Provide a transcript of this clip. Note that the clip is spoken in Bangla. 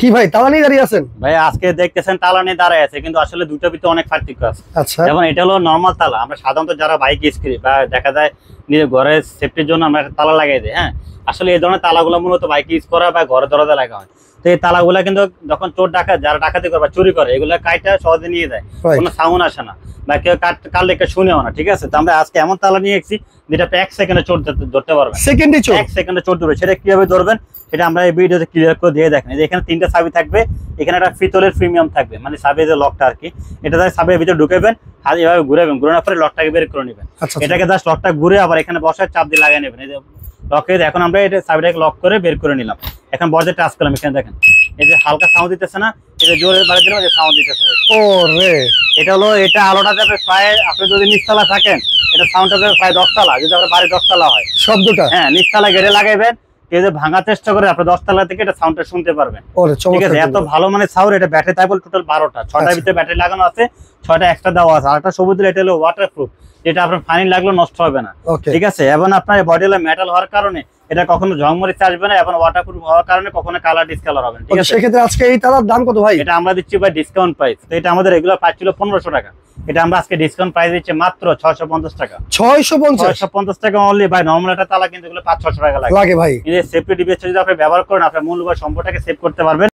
কি ভাই তালা নিয়ে দাঁড়িয়ে আছেন? ভাই আজকে দেখতেছেন তালা নিয়ে দাঁড়ায় আছে, কিন্তু আসলে দুটোর ভিতরে অনেক পার্থক্য আছে। আচ্ছা, যেমন এটা হলো নরমাল তালা, আমরা সাধারণত যারা বাইক ইউজ করি বা দেখা যায় নিজের ঘরের সেফটির জন্য আমরা তালা লাগাই দিই। হ্যাঁ, আসলে এই ধরনের তালাগুলো মূলত বাইক ইউজ করা বা ঘরে দরজা লাগা হয়। তো এই তালাগুলা কিন্তু যখন চোর ডাকাত যারা ডাকাতি করে বা চুরি করে, এগুলো কাইটা সহজে নিয়ে যায়, কোনো সাউন্ড আসে না বা কেউ কাটলে কেউ শুনেও না। ঠিক আছে, তো আমরা আজকে এমন তালা নিয়ে এসেছি যেটা আপনি 1 সেকেন্ডে চোর ধরতে পারবেন। 1 সেকেন্ডে চোর ধরবে, সেটা কিভাবে ধরবেন সেটা আমরা এই ভিডিওতে ক্লিয়ার করে দিয়ে দেখেন। এখানে 3টা চাবি থাকবে, এখানে একটা পিতলের প্রিমিয়াম থাকবে, মানে চাবির যে লকটা আর কি, এটা চাবির ভিতরে ঢুকাবেন, হাত এভাবে ঘুরাবেন, ঘুরানোর পরে লকটাকে বের করে নেবেন। এটাকে জাস্ট লকটা ঘুরে আবার এখানে বসার চাপ দিয়ে লাগিয়ে নেবেন। এই যে লকে এখন আমরা এটা চাবিটাকে লক করে বের করে নিলাম। এখন বড় টাচ করলাম, এখানে দেখেন এই যে হালকা সাউন্ড দিতেছে না, এটা জোরে বাড়ি দিলাম, যে সাউন্ড দিতেছে। এটা হলো, এটা আলোটা যাবে প্রায়, আপনি যদি নিচতলা থাকেন এটা সাউন্ডটা যাবে প্রায় 10 তলা, যদি আপনার বাড়ি 10 তলা হয় শব্দটা। হ্যাঁ, নিচতলা গেড়ে লাগাইবেন, কেউ যদি ভাঙার চেষ্টা করে আপনি 10 তলা থেকে এটা সাউন্ডটা শুনতে পারবেন। ঠিক আছে, এত ভালো মানে সাউন্ড। এটা ব্যাটারি তাই বল টোটাল 12টা, 6টার ভিতরে ব্যাটারি লাগানো আছে, 6টা এক্সট্রা দেওয়া আছে। আর একটা সবুজ এটা হলো ওয়াটারপ্রুফ, যেটা আপনার পানি লাগলেও নষ্ট হবে না। ঠিক আছে, এবং আপনার বডি হলো মেটাল হওয়ার কারণে এটা কখনো ঝংমরিচ আসবে না, এবং ওয়াটারপ্রুফ হওয়ার কারণে কখনো কালার ডিসকালার হবে না। ঠিক আছে, সেক্ষেত্রে আজকে এই তালার দাম কত ভাই? এটা আমরা দিচ্ছি ভাই ডিসকাউন্ট প্রাইস। তো এটা আমাদের রেগুলার প্রাইস ছিল 1500 টাকা, এটা আমরা আজকে ডিসকাউন্ট প্রাইস দিচ্ছি মাত্র 650 টাকা। 650 টাকা অনলি ভাই। নরমাল একটা তালা কিন্তু এগুলো 500-600 টাকা লাগে ভাই। এই সেফটি ডিভাইস যদি আপনি ব্যবহার করেন, আপনার মূল্যবান সম্পদটাকে সেভ করতে পারবেন।